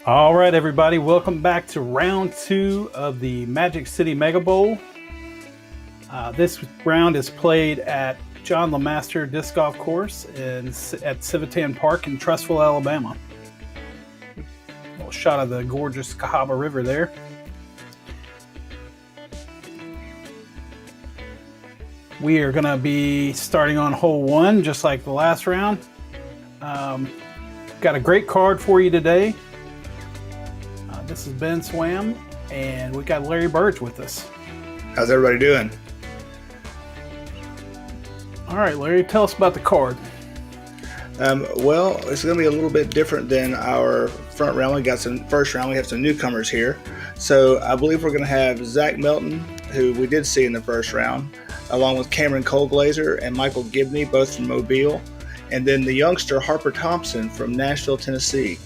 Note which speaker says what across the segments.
Speaker 1: All right, everybody, welcome back to round two of the Magic City Mega Bowl. This round is played at John LeMaster Disc Golf Course at Civitan Park in Trussville, Alabama. A little shot of the gorgeous Cahaba River there. We are going to be starting on hole one, just like the last round. Got a great card for you today. This is Ben Swam, and we got Larry Burge with us.
Speaker 2: How's everybody doing?
Speaker 1: All right, Larry, tell us about the card.
Speaker 2: Well, it's going to be a little bit different than our front round. We got some first round. We have some newcomers here. So I believe we're going to have Zach Melton, who we did see in the first round, along with Cameron Colglazier and Michael Gibney, both from Mobile, and then the youngster Harper Thompson from Nashville, Tennessee.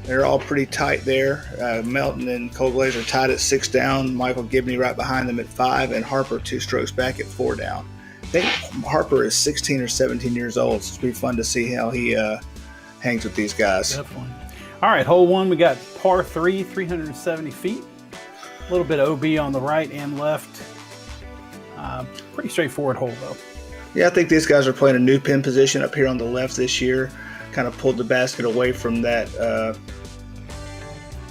Speaker 2: They're all pretty tight there. Melton and Colglazier tied at 6 down. Michael Gibney right behind them at 5, and Harper 2 strokes back at 4 down. I think Harper is 16 or 17 years old, so it'll be fun to see how he hangs with these guys.
Speaker 1: Definitely. All right, hole one, we got par 3, 370 feet. A little bit OB on the right and left. Pretty straightforward hole, though.
Speaker 2: Yeah, I think these guys are playing a new pin position up here on the left this year. Kind of pulled the basket away from that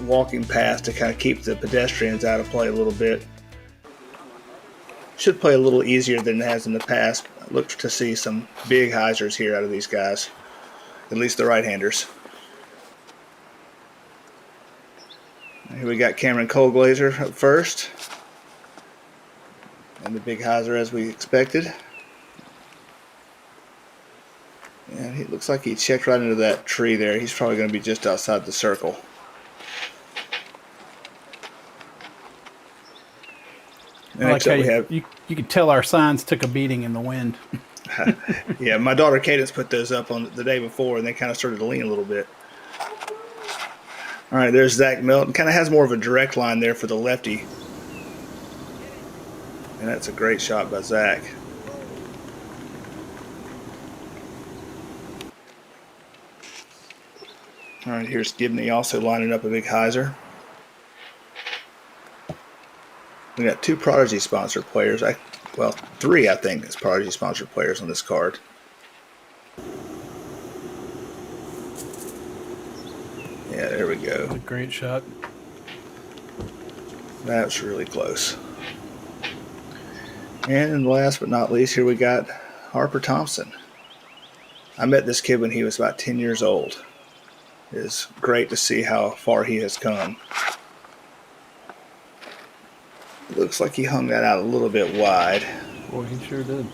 Speaker 2: walking path to kind of keep the pedestrians out of play a little bit. Should play a little easier than it has in the past. Look to see some big hyzers here out of these guys, at least the right-handers. Here we got Cameron Colglazier up first, and the big hyzer as we expected. And he looks like he checked right into that tree there. He's probably going to be just outside the circle.
Speaker 1: I like how you can tell our signs took a beating in the wind.
Speaker 2: Yeah, my daughter Cadence put those up on the day before, and they kind of started to lean a little bit. All right, there's Zach Melton. Kind of has more of a direct line there for the lefty. And that's a great shot by Zach. All right, here's Gibney also lining up a big hyzer. We got 2 Prodigy sponsored players. Well, 3 I think is Prodigy sponsored players on this card. Yeah, there we go.
Speaker 1: A great shot.
Speaker 2: That's really close. And last but not least, here we got Harper Thompson. I met this kid when he was about 10 years old. It's great to see how far he has come. It looks like he hung that out a little bit wide.
Speaker 1: Boy, he sure did.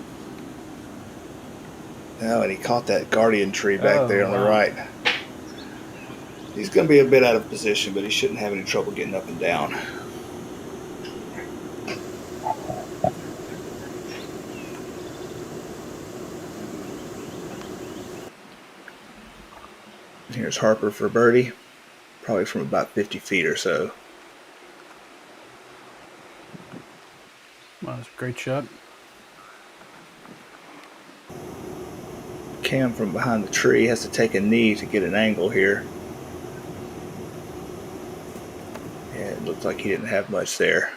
Speaker 2: Oh, and he caught that guardian tree back there on the right. He's going to be a bit out of position, but he shouldn't have any trouble getting up and down. Here's Harper for birdie, probably from about 50 feet or so.
Speaker 1: Wow, that's a great shot.
Speaker 2: Cam from behind the tree has to take a knee to get an angle here. Yeah, it looks like he didn't have much there.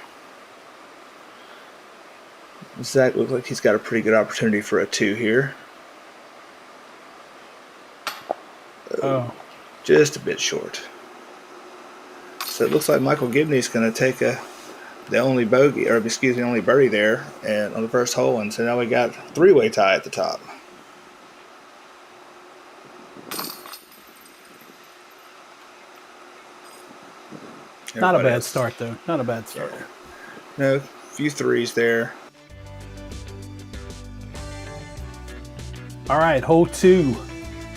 Speaker 2: Zach looks like he's got a pretty good opportunity for a 2 here.
Speaker 1: Oh.
Speaker 2: Just a bit short. So it looks like Michael Gibney's going to take the only birdie there and on the first hole, and so now we got 3-way tie at the top.
Speaker 1: Not a bad start, though. Not a bad start.
Speaker 2: Yeah. No, a few 3s there.
Speaker 1: All right, hole 2,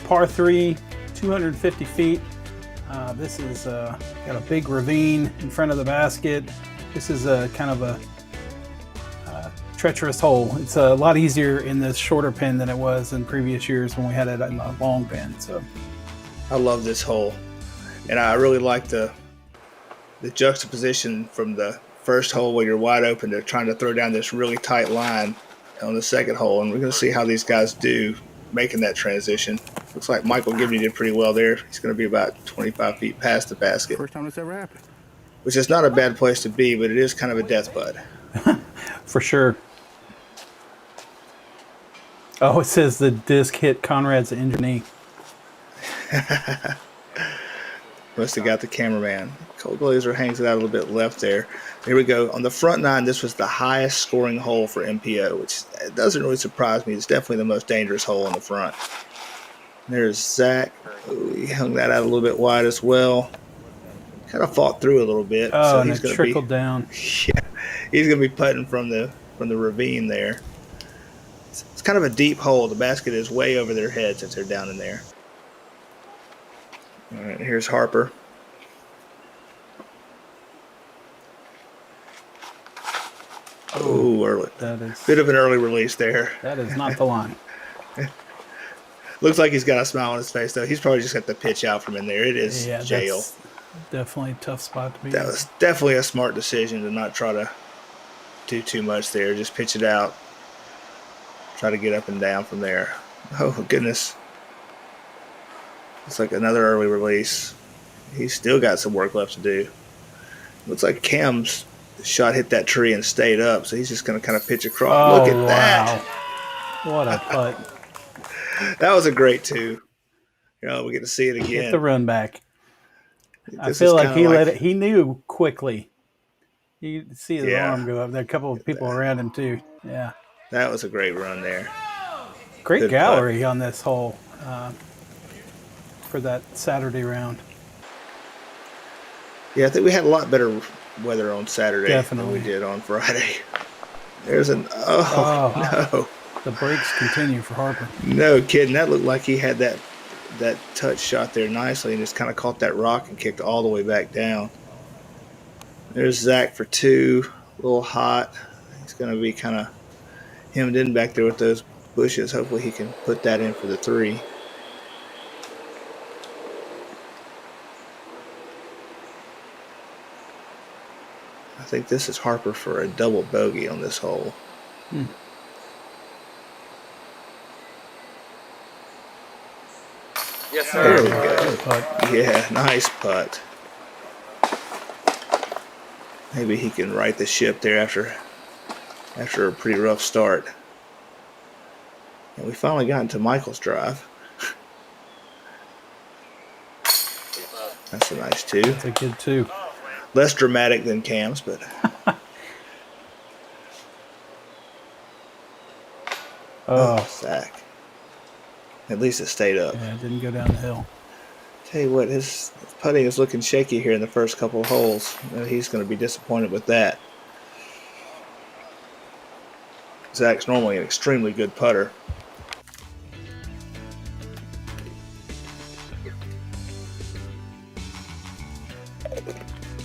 Speaker 1: par 3, 250 feet. This is got a big ravine in front of the basket. This is kind of a treacherous hole. It's a lot easier in this shorter pin than it was in previous years when we had it in the long pin. So,
Speaker 2: I love this hole, and I really like the juxtaposition from the first hole where you're wide open to trying to throw down this really tight line on the second hole, and we're going to see how these guys do making that transition. Looks like Michael Gibney did pretty well there. He's going to be about 25 feet past the basket.
Speaker 3: First time this ever happened.
Speaker 2: Which is not a bad place to be, but it is kind of a death bud.
Speaker 1: For sure. Oh, it says the disc hit Conrad's injured knee.
Speaker 2: Must have got the cameraman. Colglazier hangs it out a little bit left there. Here we go. On the front nine, this was the highest scoring hole for MPO, which doesn't really surprise me. It's definitely the most dangerous hole on the front. There's Zach. Ooh, he hung that out a little bit wide as well. Kind of fought through a little bit.
Speaker 1: Oh,
Speaker 2: so
Speaker 1: and
Speaker 2: he's
Speaker 1: it trickled down.
Speaker 2: Yeah, he's going to be putting from the ravine there. It's kind of a deep hole. The basket is way over their heads if they're down in there. All right, here's Harper. Oh, early.
Speaker 1: That is
Speaker 2: Bit of an early release there.
Speaker 1: That is not the line.
Speaker 2: Looks like he's got a smile on his face, though. He's probably just got the pitch out from in there. It is jail.
Speaker 1: That's definitely a tough spot to be.
Speaker 2: That was definitely a smart decision to not try to do too much there. Just pitch it out. Try to get up and down from there. Oh, goodness. It's like another early release. He's still got some work left to do. Looks like Cam's shot hit that tree and stayed up, so he's just going to kind of pitch across.
Speaker 1: Oh,
Speaker 2: look at that.
Speaker 1: What a putt.
Speaker 2: That was a great two. We get to see it again.
Speaker 1: Get the run back. I
Speaker 2: This
Speaker 1: feel
Speaker 2: is
Speaker 1: like
Speaker 2: kinda
Speaker 1: he knew quickly. You could see his
Speaker 2: Yeah.
Speaker 1: arm go up. There are a couple of people around him, too. Yeah.
Speaker 2: That was a great run there.
Speaker 1: Great
Speaker 2: Good
Speaker 1: gallery on this hole for that Saturday round.
Speaker 2: Yeah, I think we had a lot better weather on Saturday
Speaker 1: Definitely.
Speaker 2: than we did on Friday. There's an no.
Speaker 1: The breaks continue for Harper.
Speaker 2: No kidding. That looked like he had that touch shot there nicely and just kind of caught that rock and kicked all the way back down. There's Zach for two. A little hot. He's going to be kind of hemmed in back there with those bushes. Hopefully he can put that in for the three. I think this is Harper for a double bogey on this hole.
Speaker 3: Yes,
Speaker 2: There
Speaker 3: sir.
Speaker 2: we go.
Speaker 1: Good putt.
Speaker 2: Yeah, nice putt. Maybe he can right the ship there after a pretty rough start. And we finally got into Michael's drive. That's a nice two.
Speaker 1: It's a good two.
Speaker 2: Less dramatic than Cam's, but Zach. At least it stayed up.
Speaker 1: Yeah, it didn't go down the hill.
Speaker 2: Tell you what, his putting is looking shaky here in the first couple of holes. He's going to be disappointed with that. Zach's normally an extremely good putter.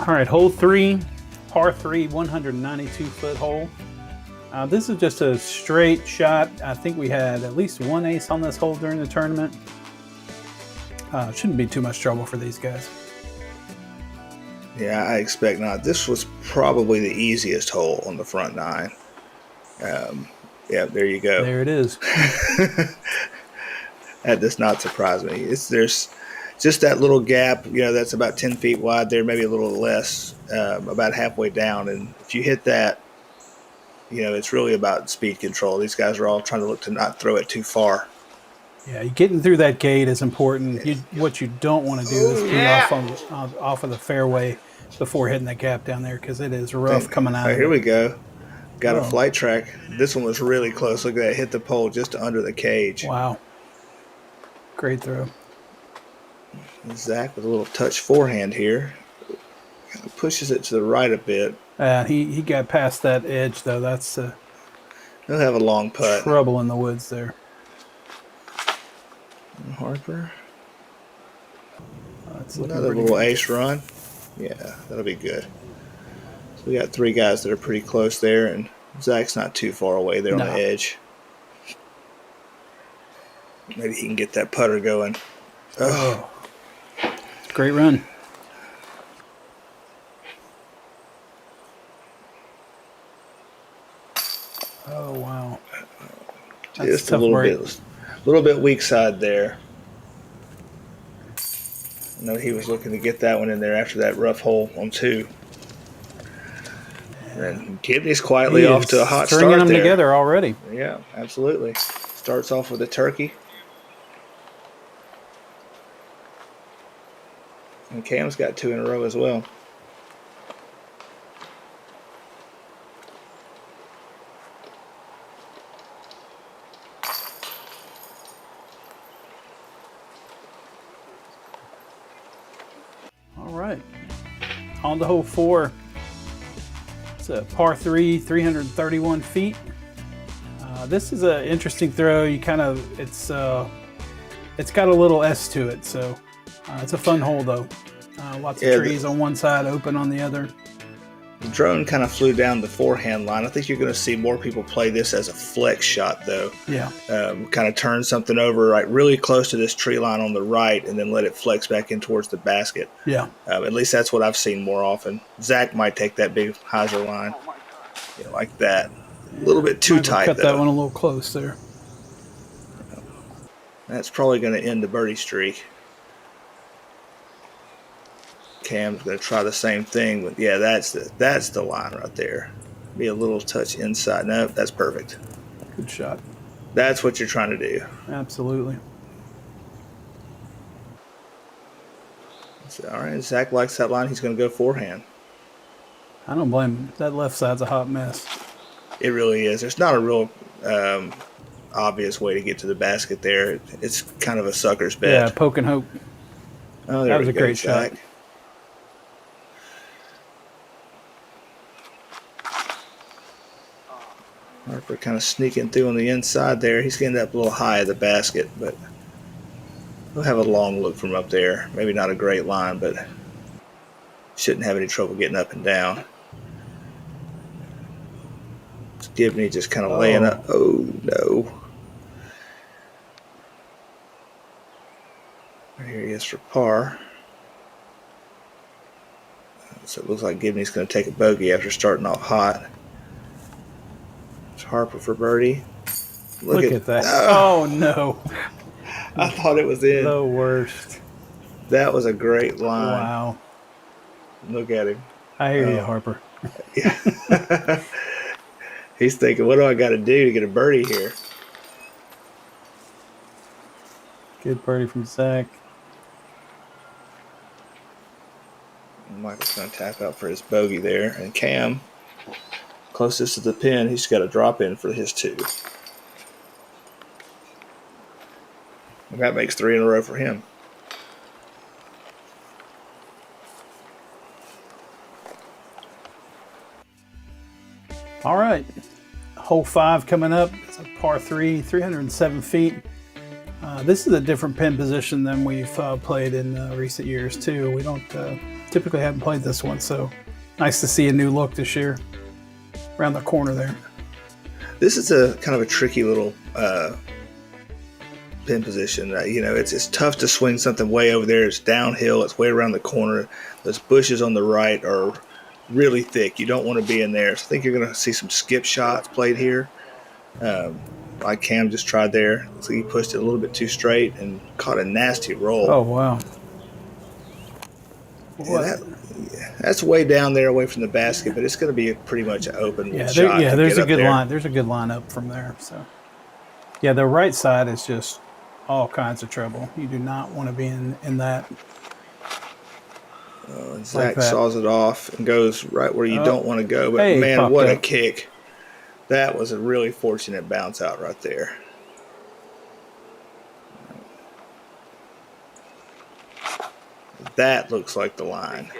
Speaker 1: All right, hole 3, par 3, 192-foot hole. This is just a straight shot. I think we had at least one ace on this hole during the tournament. Shouldn't be too much trouble for these guys.
Speaker 2: Yeah, I expect not. This was probably the easiest hole on the front nine. Yeah, there you go.
Speaker 1: There it is.
Speaker 2: That does not surprise me. There's just that little gap, that's about 10 feet wide there, maybe a little less, about halfway down. And if you hit that, it's really about speed control. These guys are all trying to look to not throw it too far.
Speaker 1: Yeah, getting through that gate is important. What you don't want to do is be off of the fairway before hitting that gap down there because it is rough coming out.
Speaker 2: Here we go. Got a flight track. This one was really close. Look at that. Hit the pole just under the cage.
Speaker 1: Wow. Great throw.
Speaker 2: Zach with a little touch forehand here. Kind of pushes it to the right a bit.
Speaker 1: He got past that edge, though. That's
Speaker 2: He'll have a long putt.
Speaker 1: trouble in the woods there.
Speaker 2: Harper.
Speaker 1: That's looking
Speaker 2: Another
Speaker 1: pretty
Speaker 2: little
Speaker 1: good.
Speaker 2: ace run. Yeah, that'll be good. So we got three guys that are pretty close there, and Zach's not too far away there on the edge. Maybe he can get that putter going. Oh.
Speaker 1: Great run. Oh, wow. That's
Speaker 2: Just a
Speaker 1: tough
Speaker 2: little
Speaker 1: break.
Speaker 2: little bit weak side there. know he was looking to get that one in there after that rough hole on 2. And Gibney's quietly
Speaker 1: He
Speaker 2: off
Speaker 1: is
Speaker 2: to a hot
Speaker 1: stringing
Speaker 2: start
Speaker 1: them
Speaker 2: there.
Speaker 1: together already.
Speaker 2: Yeah, absolutely. Starts off with a turkey. And Cam's got 2 in a row as well.
Speaker 1: All right. On to hole 4. It's a par 3, 331 feet. This is an interesting throw. You kind of, it's got a little S to it, so it's a fun hole though. Lots of trees on one side, open on the other.
Speaker 2: The drone kind of flew down the forehand line. I think you're going to see more people play this as a flex shot though.
Speaker 1: Yeah.
Speaker 2: Kind of turn something over right really close to this tree line on the right and then let it flex back in towards the basket.
Speaker 1: Yeah.
Speaker 2: At least that's what I've seen more often. Zach might take that big hyzer line, like that. A little bit too tight,
Speaker 1: cut
Speaker 2: though.
Speaker 1: That one a little close there.
Speaker 2: That's probably going to end the birdie streak. Cam's going to try the same thing, but yeah, that's the line right there. Be a little touch inside. No, that's perfect.
Speaker 1: Good shot.
Speaker 2: That's what you're trying to do.
Speaker 1: Absolutely.
Speaker 2: So, all right, Zach likes that line. He's going to go forehand.
Speaker 1: I don't blame him. That left side's a hot mess.
Speaker 2: It really is. There's not a real obvious way to get to the basket there. It's kind of a sucker's bet.
Speaker 1: Yeah, poke and hope.
Speaker 2: Oh, there
Speaker 1: that was
Speaker 2: we
Speaker 1: a
Speaker 2: go,
Speaker 1: great
Speaker 2: Zach.
Speaker 1: shot.
Speaker 2: Harper kind of sneaking through on the inside there. He's getting up a little high at the basket, but he'll have a long look from up there. Maybe not a great line, but shouldn't have any trouble getting up and down. Gibney just kind of laying up. Oh, no. Here he is for par. So it looks like Gibney's going to take a bogey after starting off hot. It's Harper for birdie.
Speaker 1: Look at that. Oh, no.
Speaker 2: I thought it was in.
Speaker 1: The worst.
Speaker 2: That was a great line.
Speaker 1: Wow.
Speaker 2: Look at him.
Speaker 1: I hear you, Harper.
Speaker 2: Yeah. He's thinking, what do I got to do to get a birdie here?
Speaker 1: Good birdie from Zach.
Speaker 2: Michael's going to tap out for his bogey there. And Cam, closest to the pin, he's got a drop in for his 2. And that makes 3 in a row for him.
Speaker 1: All right. Hole 5 coming up. It's a par 3, 307 feet. This is a different pin position than we've played in recent years, too. We don't typically haven't played this one, so nice to see a new look this year around the corner there.
Speaker 2: This is a kind of a tricky little pin position. It's tough to swing something way over there. It's downhill. It's way around the corner. Those bushes on the right are really thick. You don't want to be in there. So I think you're going to see some skip shots played here. Like Cam just tried there. So he pushed it a little bit too straight and caught a nasty roll.
Speaker 1: Oh, wow.
Speaker 2: Yeah, that's way down there away from the basket, but it's going to be pretty much an open shot.
Speaker 1: Yeah, there's a good line. There's a good line up from there. So, yeah, the right side is just all kinds of trouble. You do not want to be in that.
Speaker 2: And Zach saws it off and goes right where you don't want to go. But,
Speaker 1: hey,
Speaker 2: man, what a
Speaker 1: up.
Speaker 2: kick. That was a really fortunate bounce out right there. That looks like the line.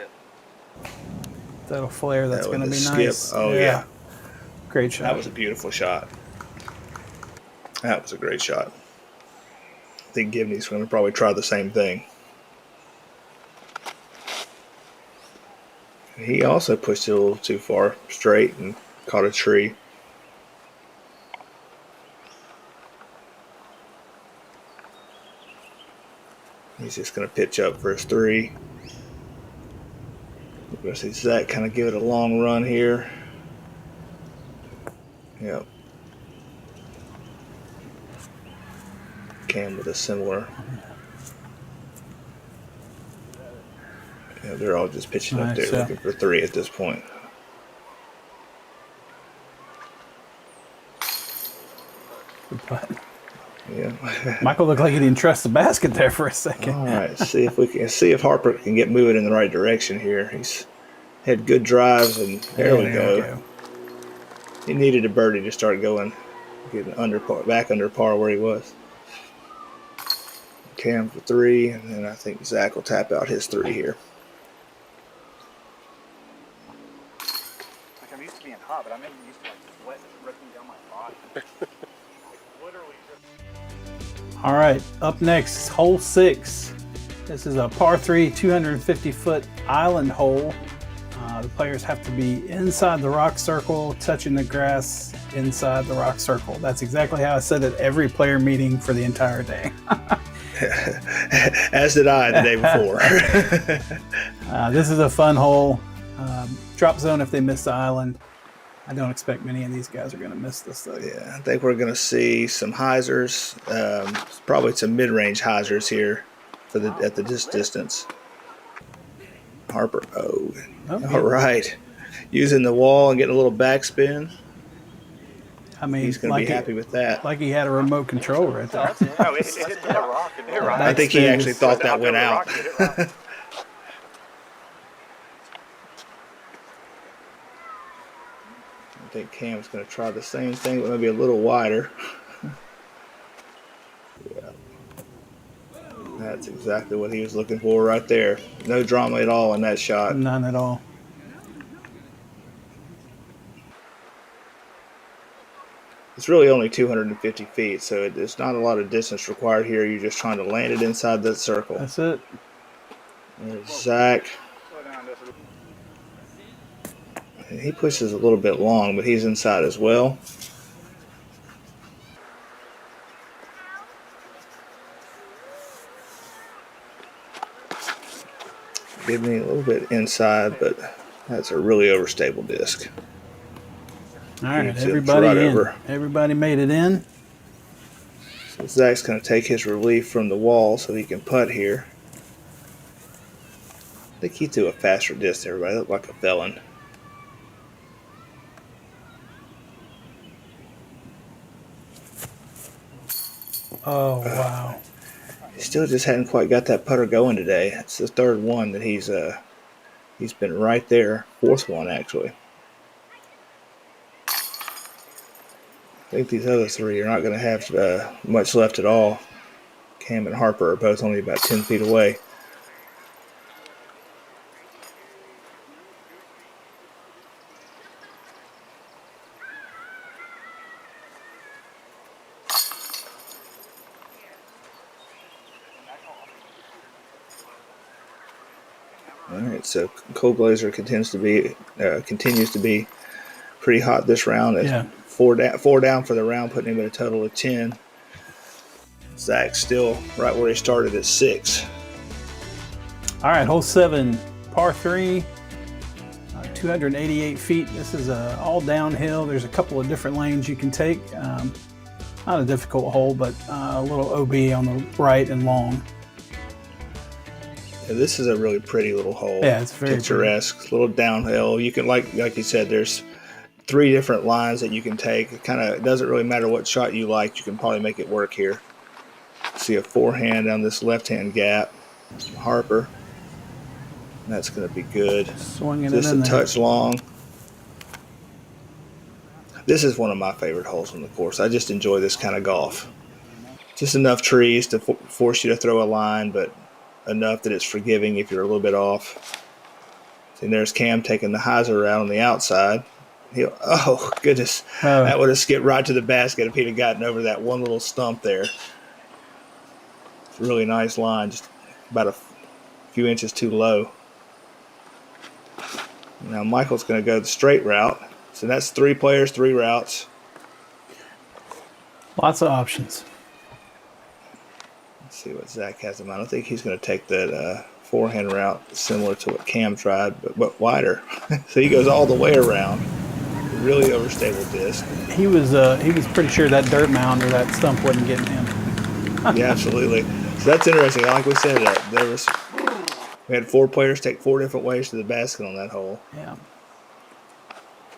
Speaker 1: That'll flare. That's going to be
Speaker 2: skip.
Speaker 1: Nice.
Speaker 2: Oh, yeah.
Speaker 1: Great shot.
Speaker 2: That was a beautiful shot. That was a great shot. I think Gibney's going to probably try the same thing. He also pushed it a little too far straight and caught a tree. He's just going to pitch up for his 3. We're going to see Zach kind of give it a long run here. Yep. Cam with a similar. Yeah, they're all just pitching up
Speaker 1: Nice
Speaker 2: there
Speaker 1: shot.
Speaker 2: looking for 3 at this point.
Speaker 1: Good putt.
Speaker 2: Yeah.
Speaker 1: Michael looked like he didn't trust the basket there for a second.
Speaker 2: All right, see if Harper can get moving in the right direction here. He's had good drives, and there we go. He needed a birdie to start going, getting back under par where he was. Cam for 3, and then I think Zach will tap out his 3 here.
Speaker 3: Like I'm used to being hot, but I'm even used to like sweat ripping down my body. Literally just.
Speaker 1: All right, up next is hole 6. This is a par 3, 250-foot island hole. The players have to be inside the rock circle, touching the grass inside the rock circle. That's exactly how I said it every player meeting for the entire day.
Speaker 2: As did I the day before.
Speaker 1: This is a fun hole. Drop zone if they miss the island. I don't expect many of these guys are going to miss this though.
Speaker 2: Yeah, I think we're going to see some hyzers, probably some mid-range hyzers here for at this distance. Harper, all right. Using the wall and getting a little backspin.
Speaker 1: I mean,
Speaker 2: He's going to be happy with that.
Speaker 1: Like he had a remote control right there.
Speaker 3: No, it hit the rock.
Speaker 2: I think he actually thought that went out.
Speaker 3: I
Speaker 2: think Cam's going to try the same thing, but maybe a little wider. Yeah. That's exactly what he was looking for right there. No drama at all in that shot.
Speaker 1: None at all.
Speaker 2: It's really only 250 feet, so there's not a lot of distance required here. You're just trying to land it inside that circle.
Speaker 1: That's it.
Speaker 2: There's Zach. He pushes a little bit long, but he's inside as well. Gibney a little bit inside, but that's a really overstable disc.
Speaker 1: All right, everybody
Speaker 2: right
Speaker 1: in.
Speaker 2: over.
Speaker 1: Everybody made it in.
Speaker 2: So Zach's going to take his relief from the wall so he can putt here. I think he threw a faster disc. Everybody looked like a felon.
Speaker 1: Oh, wow.
Speaker 2: He still just hadn't quite got that putter going today. It's the third one that he's been right there. Fourth one, actually. I think these other 3 are not going to have much left at all. Cam and Harper are both only about 10 feet away. All right, so Colglazier continues to be pretty hot this round.
Speaker 1: Yeah.
Speaker 2: 4 down for the round, putting him at a total of 10. Zach's still right where he started at 6.
Speaker 1: All right, hole 7, par 3, 288 feet. This is all downhill. There's a couple of different lanes you can take. Not a difficult hole, but a little OB on the right and long.
Speaker 2: Yeah, this is a really pretty little hole.
Speaker 1: Yeah, it's very
Speaker 2: picturesque. Pretty. Little downhill. You can, like you said, there's 3 different lines that you can take. It doesn't really matter what shot you like. You can probably make it work here. See a forehand down this left-hand gap. Harper. That's going to be good.
Speaker 1: Swinging
Speaker 2: Just
Speaker 1: it in
Speaker 2: a
Speaker 1: there.
Speaker 2: touch long. This is one of my favorite holes on the course. I just enjoy this kind of golf. Just enough trees to force you to throw a line, but enough that it's forgiving if you're a little bit off. And there's Cam taking the hyzer out on the outside. Oh, goodness. That would have skipped right to the basket if he'd have gotten over that one little stump there. It's a really nice line, just about a few inches too low. Now Michael's going to go the straight route. So that's 3 players, 3 routes.
Speaker 1: Lots of options.
Speaker 2: Let's see what Zach has in mind. I think he's going to take that forehand route similar to what Cam tried, but wider. So he goes all the way around. Really overstable disc.
Speaker 1: He was pretty sure that dirt mound or that stump wasn't getting him.
Speaker 2: Yeah, absolutely. So that's interesting. Like we said, there was We had 4 players take 4 different ways to the basket on that hole.
Speaker 1: Yeah.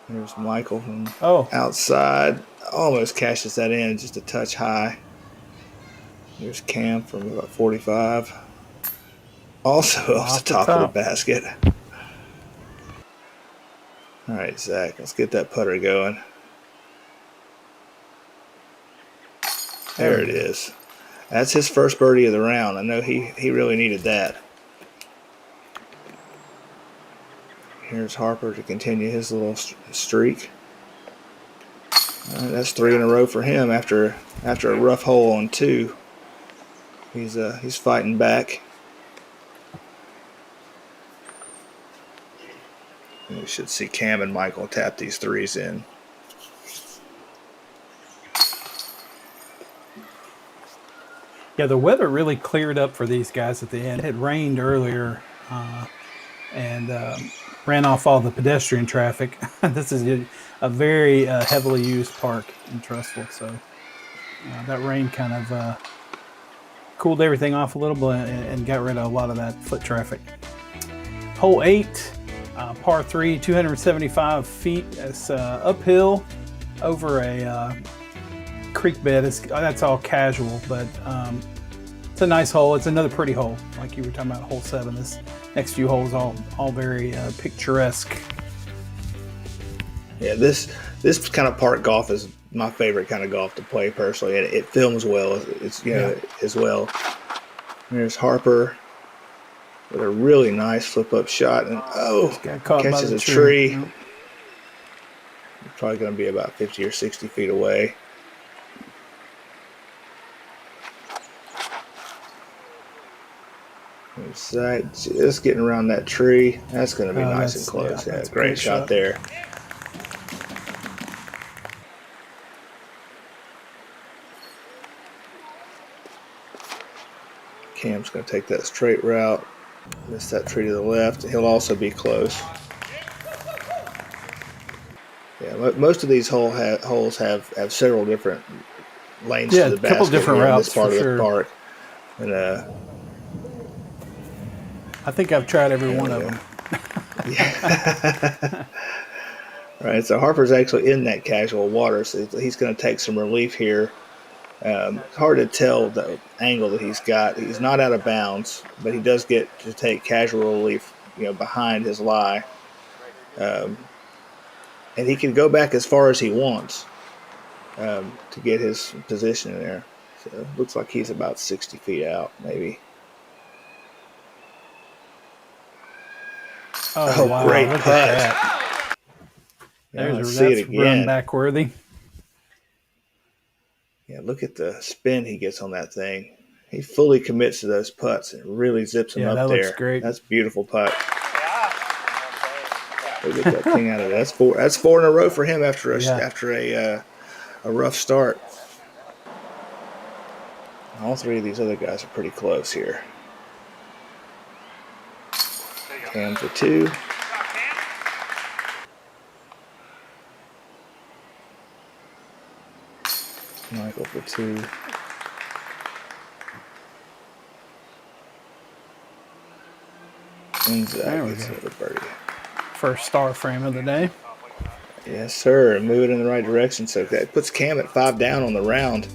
Speaker 2: There's Michael from
Speaker 1: Oh.
Speaker 2: outside. Almost cashes that in, just a touch high. There's Cam from about 45. Also off the top of the basket. All right, Zach, let's get that putter going. There it is. That's his first birdie of the round. I know he really needed that. Here's Harper to continue his little streak. That's 3 in a row for him after a rough hole on 2. He's fighting back. We should see Cam and Michael tap these 3s in.
Speaker 1: Yeah, the weather really cleared up for these guys at the end. It had rained earlier and ran off all the pedestrian traffic. This is a very heavily used park in Trustful, so that rain kind of cooled everything off a little bit and got rid of a lot of that foot traffic. Hole 8, par 3, 275 feet. It's uphill over a creek bed. That's all casual, but it's a nice hole. It's another pretty hole, like you were talking about hole 7. This next few holes all very picturesque.
Speaker 2: Yeah, this kind of park golf is my favorite kind of golf to play personally, and it films well. It's as well. There's Harper with a really nice flip up shot, and catches a tree.
Speaker 1: Yeah.
Speaker 2: Probably going to be about 50 or 60 feet away. Just getting around that tree. That's going to be nice and close. Yeah, great shot there. Cam's going to take that straight route. Miss that tree to the left. He'll also be close. Yeah, most of these holes have several different lanes to the basket.
Speaker 1: Yeah, a couple different routes
Speaker 2: in this part
Speaker 1: for
Speaker 2: of
Speaker 1: sure.
Speaker 2: the park. And
Speaker 1: I think I've tried every one of them.
Speaker 2: Yeah. Right, so Harper's actually in that casual water, so he's going to take some relief here. It's hard to tell the angle that he's got. He's not out of bounds, but he does get to take casual relief, behind his lie. And he can go back as far as he wants to get his position in there. So it looks like he's about 60 feet out, maybe.
Speaker 1: Oh wow,
Speaker 2: great
Speaker 1: look
Speaker 2: putt.
Speaker 1: at that. That's run back worthy.
Speaker 2: Yeah, look at the spin he gets on that thing. He fully commits to those putts and really zips them up
Speaker 1: that
Speaker 2: there.
Speaker 1: Looks great.
Speaker 2: That's a beautiful putt. We'll get that thing out of there. That's 4 in a row for him after a rough start. All 3 of these other guys are pretty close here. Cam for 2. Michael for 2. And Zach gets another birdie.
Speaker 1: First star frame of the day.
Speaker 2: Yes, sir. Moving in the right direction. So that puts Cam at 5 down on the round.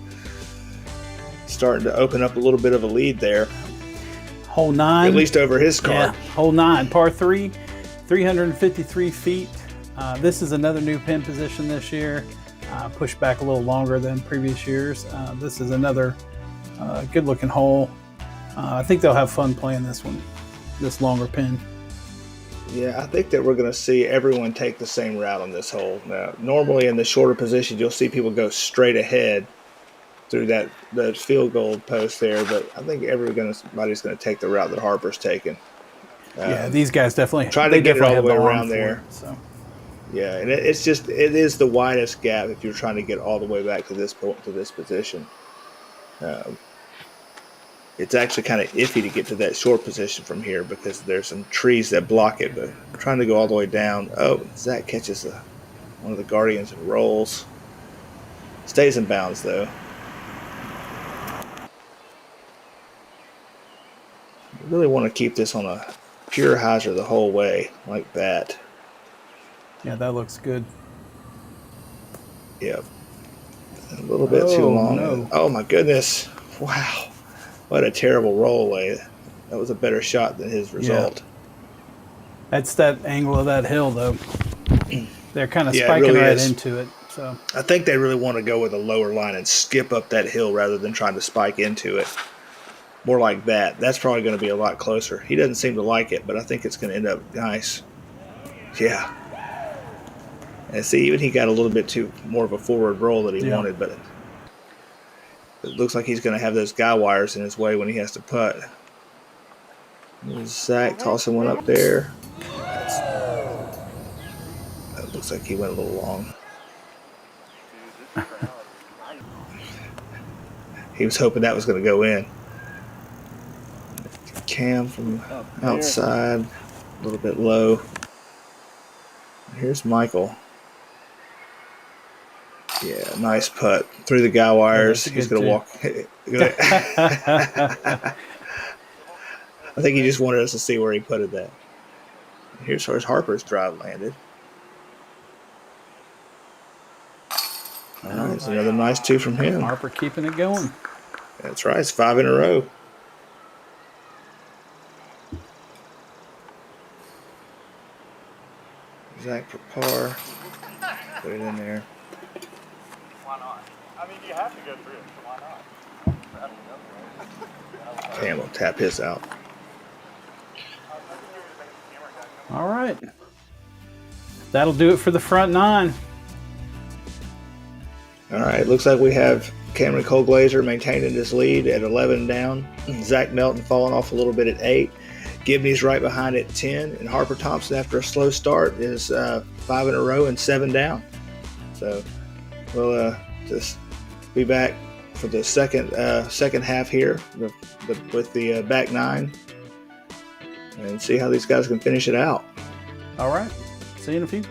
Speaker 2: Starting to open up a little bit of a lead there.
Speaker 1: Hole 9.
Speaker 2: At least over his card.
Speaker 1: Yeah, hole 9, par 3, 353 feet. This is another new pin position this year. Pushed back a little longer than previous years. This is another good-looking hole. I think they'll have fun playing this one, this longer pin.
Speaker 2: Yeah, I think that we're going to see everyone take the same route on this hole. Now, normally in the shorter position, you'll see people go straight ahead through that field goal post there, but I think everybody's going to take the route that Harper's taken.
Speaker 1: Yeah, these guys definitely
Speaker 2: trying to get it all the way around
Speaker 1: there.
Speaker 2: there.
Speaker 1: So.
Speaker 2: Yeah, and it is the widest gap if you're trying to get all the way back to this point, to this position. It's actually kind of iffy to get to that short position from here because there's some trees that block it, but I'm trying to go all the way down. Oh, Zach catches one of the Guardians and rolls. Stays in bounds, though. I really want to keep this on a pure hyzer the whole way, like that.
Speaker 1: Yeah, that looks good.
Speaker 2: Yep. A little bit too long.
Speaker 1: No.
Speaker 2: Oh my goodness. Wow. What a terrible rollaway. That was a better shot than his result.
Speaker 1: Yeah. That's that angle of that hill, though. They're kind of
Speaker 2: Yeah, it
Speaker 1: spiking
Speaker 2: really
Speaker 1: right
Speaker 2: is.
Speaker 1: into it. So
Speaker 2: I think they really want to go with a lower line and skip up that hill rather than trying to spike into it. More like that. That's probably going to be a lot closer. He doesn't seem to like it, but I think it's going to end up nice. Yeah. And see, even he got a little bit too more of a forward roll that he wanted, but it looks like he's going to have those guy wires in his way when he has to putt. There's Zach tossing one up there. That looks like he went a little long. He was hoping that was going to go in. Cam from outside, a little bit low. Here's Michael. Yeah, nice putt through the guy wires. He's going to walk. I think he just wanted us to see where he putted that. Here's where Harper's drive landed. All right, it's another nice 2 from him.
Speaker 1: Harper keeping it going.
Speaker 2: That's right, it's 5 in a row. Zach for par. Put it in there.
Speaker 3: Why not? I mean, you have to go through it. So why not?
Speaker 2: Cam will tap his out.
Speaker 1: All right. That'll do it for the front 9.
Speaker 2: All right, looks like we have Cameron Colglazier maintaining his lead at 11 down. Zach Melton falling off a little bit at 8. Gibney's right behind at 10. And Harper Thompson, after a slow start, is 5 in a row and 7 down. So we'll just be back for the second half here with the back 9 and see how these guys can finish it out.
Speaker 1: All right. See you in a few.